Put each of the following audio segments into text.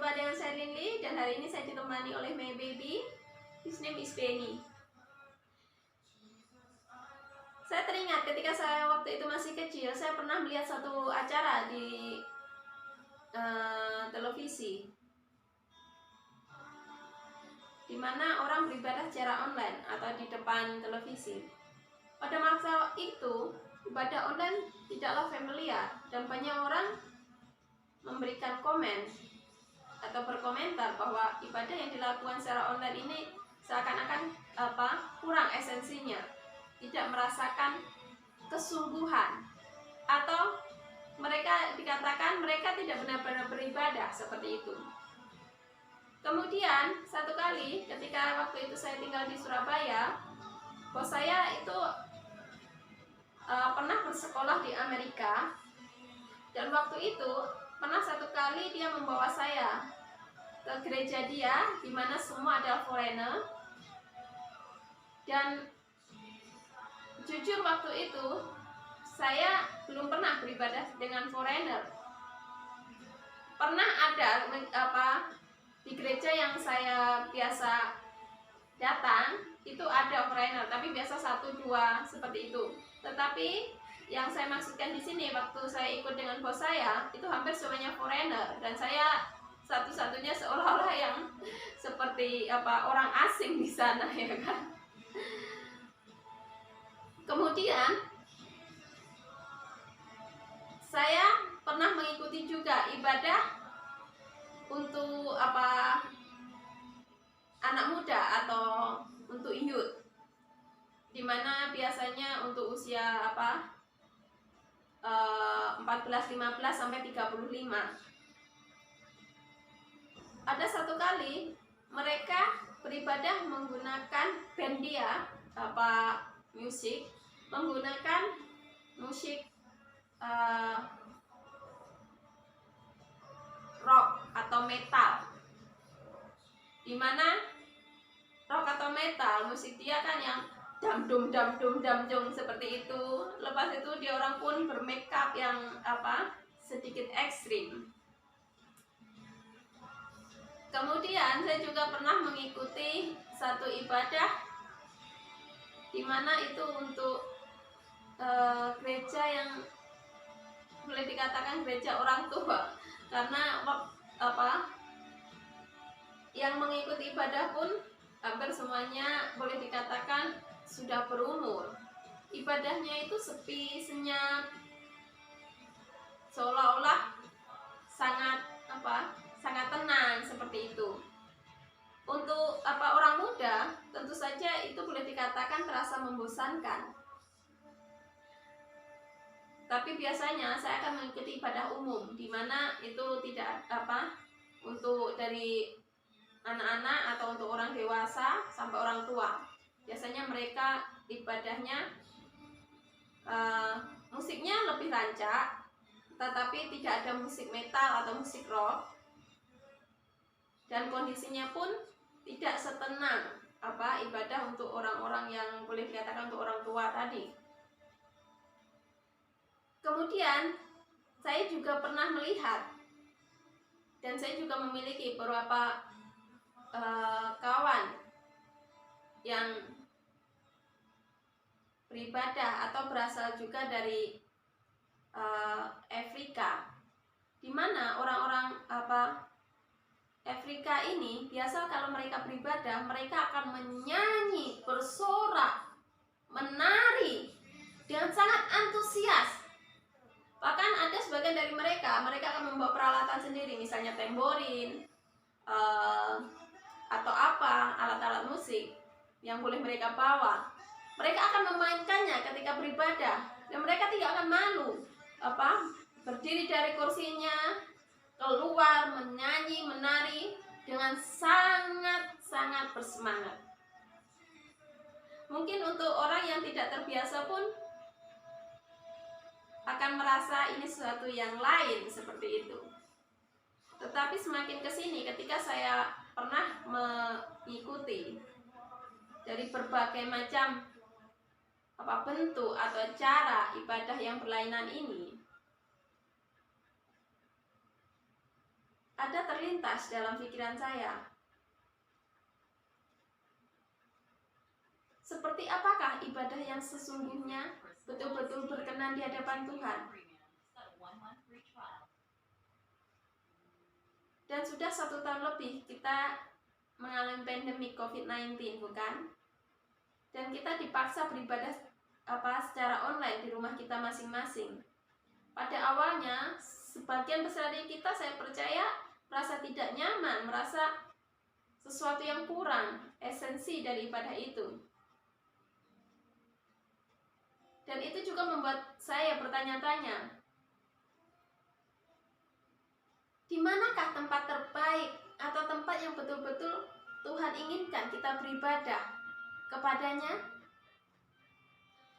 Berjumpa dengan saya Linli dan hari ini saya ditemani oleh my baby. His name is Benny. Saya teringat ketika saya waktu itu masih kecil, saya pernah melihat satu acara di televisi, di mana orang beribadah secara online atau di depan televisi. Pada masa itu, ibadah online tidaklah familiar dan banyak orang memberikan komen atau berkomentar bahwa ibadah yang dilakukan secara online ini seakan-akan kurang esensinya, tidak merasakan kesungguhan, atau mereka dikatakan mereka tidak benar-benar beribadah seperti itu. Kemudian satu kali ketika waktu itu saya tinggal di Surabaya, bos saya itu pernah bersekolah di Amerika, dan waktu itu pernah satu kali dia membawa saya ke gereja dia, di mana semua adalah foreigner. Dan jujur waktu itu saya belum pernah beribadah dengan foreigner. Pernah ada di gereja yang saya biasa datang itu ada foreigner, tapi biasa 1-2 seperti itu. Tetapi yang saya maksudkan di sini, waktu saya ikut dengan bos saya, itu hampir semuanya foreigner, dan saya satu-satunya seolah-olah yang seperti orang asing di sana, ya kan. Kemudian saya pernah mengikuti juga ibadah untuk anak muda atau untuk youth, dimana biasanya untuk usia 14, 15 sampai 35. Ada satu kali mereka beribadah menggunakan band dia, musik, menggunakan musik rock atau metal, dimana rock atau metal musik dia kan yang dam dum seperti itu. Lepas itu dia orang pun bermakeup yang sedikit ekstrim. Kemudian saya juga pernah mengikuti satu ibadah di mana itu untuk gereja yang boleh dikatakan gereja orang tua, karena yang mengikuti ibadah pun hampir semuanya boleh dikatakan sudah berumur. Ibadahnya itu sepi, senyap, seolah-olah sangat tenang seperti itu. Untuk orang muda tentu saja itu boleh dikatakan terasa membosankan. Tapi biasanya saya akan mengikuti ibadah umum, di mana itu tidak untuk dari anak-anak atau untuk orang dewasa sampai orang tua. Biasanya mereka ibadahnya musiknya lebih rancak, tetapi tidak ada musik metal atau musik rock, dan kondisinya pun tidak setenang ibadah untuk orang-orang yang boleh dikatakan untuk orang tua tadi. Kemudian saya juga pernah melihat, dan saya juga memiliki beberapa kawan yang beribadah atau berasal juga dari Afrika, di mana orang-orang Afrika ini biasa kalau mereka beribadah, mereka akan menyanyi, bersorak, menari dengan sangat antusias. Bahkan ada sebagian dari mereka akan membawa peralatan sendiri, misalnya tamborin atau alat-alat musik yang boleh mereka bawa. Mereka akan memainkannya ketika beribadah, dan mereka tidak akan malu berdiri dari kursinya, keluar menyanyi, menari dengan sangat bersemangat. Mungkin untuk orang yang tidak terbiasa pun akan merasa ini sesuatu yang lain seperti itu. Tetapi semakin kesini, ketika saya pernah mengikuti dari berbagai macam bentuk atau cara ibadah yang berlainan ini, ada terlintas terlintas dalam pikiran saya. Seperti apakah ibadah yang sesungguhnya betul-betul berkenan di hadapan Tuhan? Dan sudah 1 tahun lebih kita mengalami pandemi COVID-19, bukan? Dan kita dipaksa beribadah secara online di rumah kita masing-masing. Pada awalnya, sebagian besar dari kita, saya percaya, merasa tidak nyaman, merasa sesuatu yang kurang, esensi dari ibadah itu. Dan itu juga membuat saya bertanya-tanya, di manakah tempat terbaik atau tempat yang betul-betul Tuhan inginkan kita beribadah kepadanya?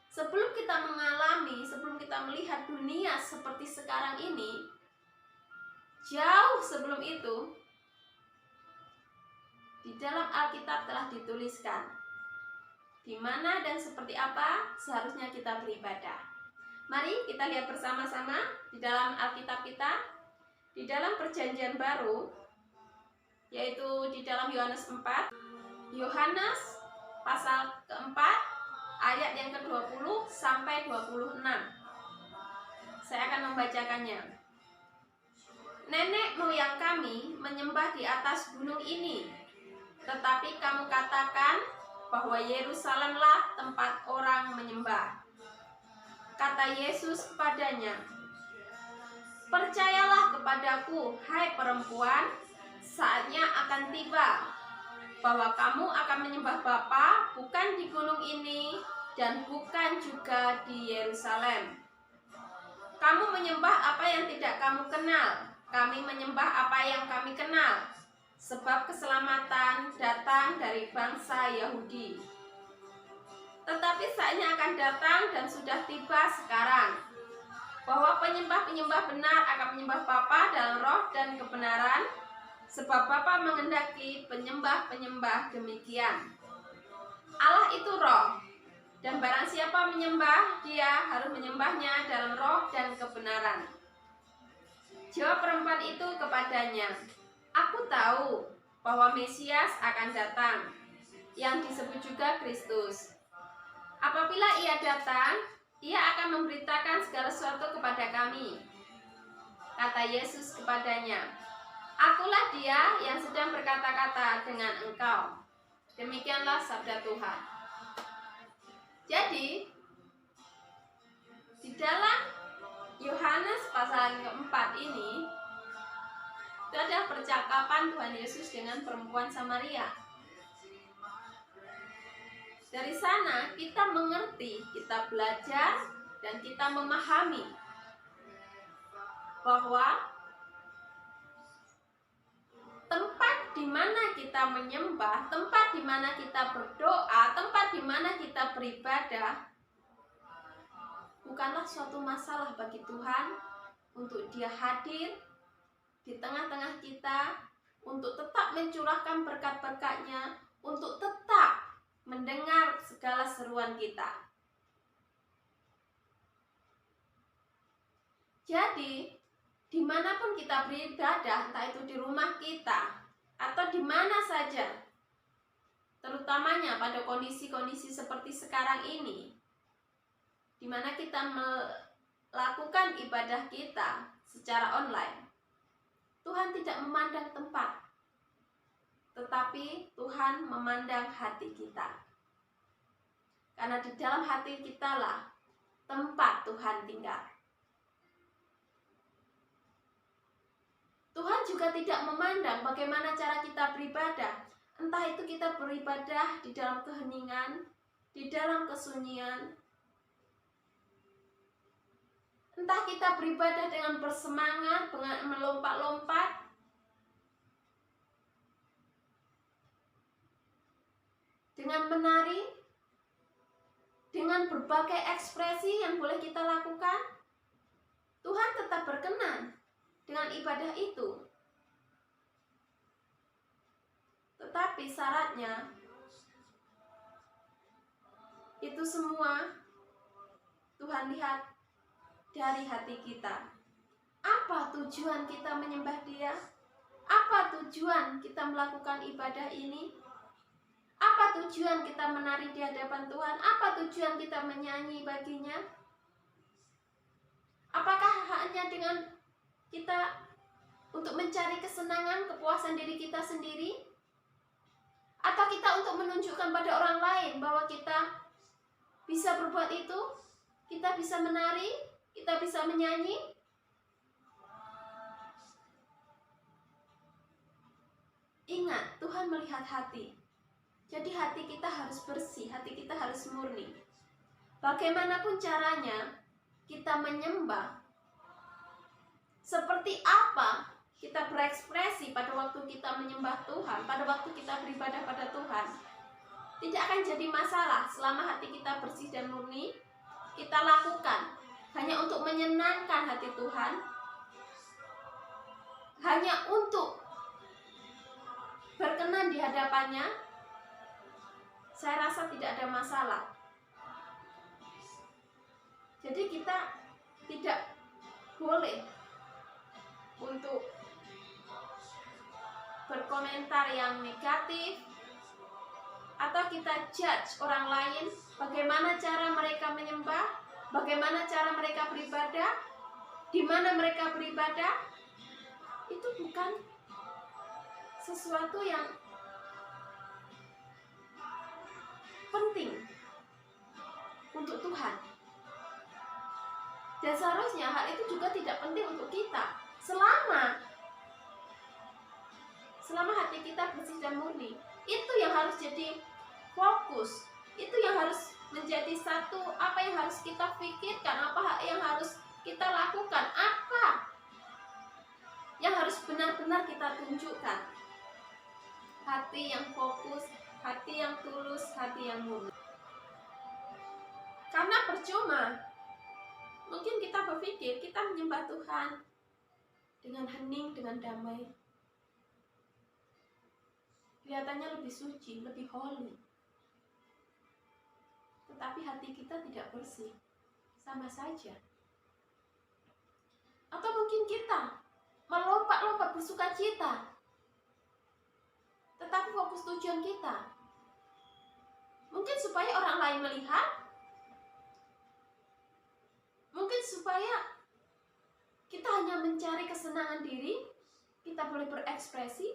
Sebelum kita mengalami, sebelum kita melihat dunia seperti sekarang ini, jauh sebelum itu, di dalam Alkitab telah dituliskan di mana dan seperti apa seharusnya kita beribadah. Mari kita lihat bersama-sama di dalam Alkitab kita, di dalam Perjanjian Baru, yaitu di dalam Yohanes 4, Yohanes pasal keempat, ayat yang ke-20 sampai 26. Saya akan membacakannya. Nenek moyang kami menyembah di atas gunung ini, tetapi kamu katakan bahwa Yerusalemlah tempat orang menyembah. Kata Yesus kepadanya, percayalah kepadaku, hai perempuan, saatnya akan tiba bahwa kamu akan menyembah Bapa bukan di gunung ini dan bukan juga di Yerusalem. Kamu menyembah apa yang tidak kamu kenal, kami menyembah apa yang kami kenal, sebab keselamatan datang dari bangsa Yahudi. Tetapi saatnya akan datang dan sudah tiba sekarang, bahwa penyembah-penyembah benar akan menyembah Bapa dalam roh dan kebenaran, sebab Bapa menghendaki penyembah-penyembah demikian. Allah itu roh, dan barang siapa menyembah Dia harus menyembahnya dalam roh dan kebenaran. Jawab perempuan itu kepadanya, aku tahu bahwa Mesias akan datang, yang disebut juga Kristus. Apabila Ia datang, Ia akan memberitakan segala sesuatu kepada kami. Kata Yesus kepadanya, akulah Dia yang sedang berkata-kata dengan engkau. Demikianlah sabda Tuhan. Jadi, di dalam Yohanes pasal keempat ini, itu ada percakapan Tuhan Yesus dengan perempuan Samaria. Dari sana kita mengerti, kita belajar, dan kita memahami bahwa tempat di mana kita menyembah, tempat di mana kita berdoa, tempat di mana kita beribadah bukanlah suatu masalah bagi Tuhan untuk Dia hadir di tengah-tengah kita, untuk tetap mencurahkan berkat-berkat-Nya, untuk tetap mendengar segala seruan kita. Jadi, dimanapun kita beribadah, entah itu di rumah kita atau di mana saja, terutamanya pada kondisi-kondisi seperti sekarang ini, di mana kita melakukan ibadah kita secara online, Tuhan tidak memandang tempat, tetapi Tuhan memandang hati kita. Karena di dalam hati kita lah tempat Tuhan tinggal. Tuhan juga tidak memandang bagaimana cara kita beribadah. Entah itu kita beribadah di dalam keheningan, di dalam kesunyian. Entah kita beribadah dengan bersemangat, dengan melompat-lompat, dengan menari, dengan berbagai ekspresi yang boleh kita lakukan. Tuhan tetap berkenan dengan ibadah itu. Tetapi syaratnya, itu semua Tuhan lihat dari hati kita. Apa tujuan kita menyembah Dia? Apa tujuan kita melakukan ibadah ini? Apa tujuan kita menari di hadapan Tuhan? Apa tujuan kita menyanyi baginya? Apakah hanya dengan kita untuk mencari kesenangan, kepuasan diri kita sendiri? Atau kita untuk menunjukkan pada orang lain bahwa kita bisa berbuat itu? Kita bisa menari? Kita bisa menyanyi? Ingat, Tuhan melihat hati. Jadi hati kita harus bersih, hati kita harus murni. Bagaimanapun caranya kita menyembah, seperti apa kita berekspresi pada waktu kita menyembah Tuhan, pada waktu kita beribadah pada Tuhan, tidak akan jadi masalah selama hati kita bersih dan murni. Kita lakukan hanya untuk menyenangkan hati Tuhan, hanya untuk berkenan di hadapannya. Saya rasa tidak ada masalah. Jadi kita tidak boleh untuk berkomentar yang negatif, atau kita judge orang lain bagaimana cara mereka menyembah, bagaimana cara mereka beribadah, di mana mereka beribadah. Itu bukan sesuatu yang penting untuk Tuhan. Dan seharusnya hal itu juga tidak penting untuk kita selama hati kita bersih dan murni. Itu yang harus jadi fokus, itu yang harus menjadi satu, apa yang harus kita pikirkan, apa yang harus kita lakukan, apa yang harus benar-benar kita tunjukkan. Hati yang fokus, hati yang tulus, hati yang murni. Karena percuma mungkin kita berpikir kita menyembah Tuhan dengan hening, dengan damai, kelihatannya lebih suci, lebih holy, tetapi hati kita tidak bersih, sama saja. Atau mungkin kita melompat-lompat bersuka cita, tetapi fokus tujuan kita mungkin supaya orang lain melihat, mungkin supaya kita hanya mencari kesenangan diri, kita boleh berekspresi.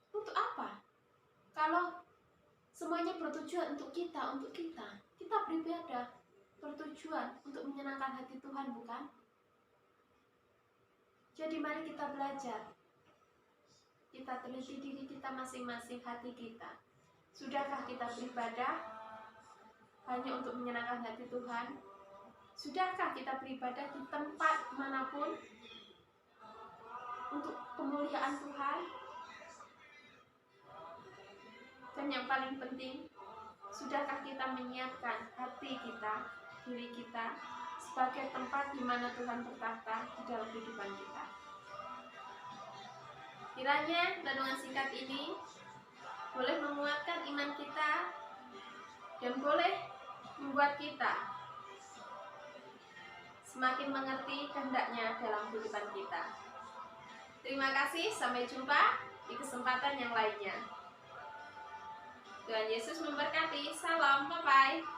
Untuk apa? Kalau semuanya bertujuan untuk kita beribadah bertujuan untuk menyenangkan hati Tuhan, bukan? Jadi mari kita belajar. Kita teliti diri kita masing-masing, hati kita. Sudahkah kita beribadah hanya untuk menyenangkan hati Tuhan? Sudahkah kita beribadah di tempat manapun untuk kemuliaan Tuhan? Dan yang paling penting, sudahkah kita menyiapkan hati kita, diri kita sebagai tempat di mana Tuhan bertahta di dalam kehidupan kita? Kiranya renungan singkat ini boleh menguatkan iman kita dan boleh membuat kita semakin mengerti kehendaknya dalam kehidupan kita. Terima kasih, sampai jumpa di kesempatan yang lainnya. Tuhan Yesus memberkati. Salam, bye-bye.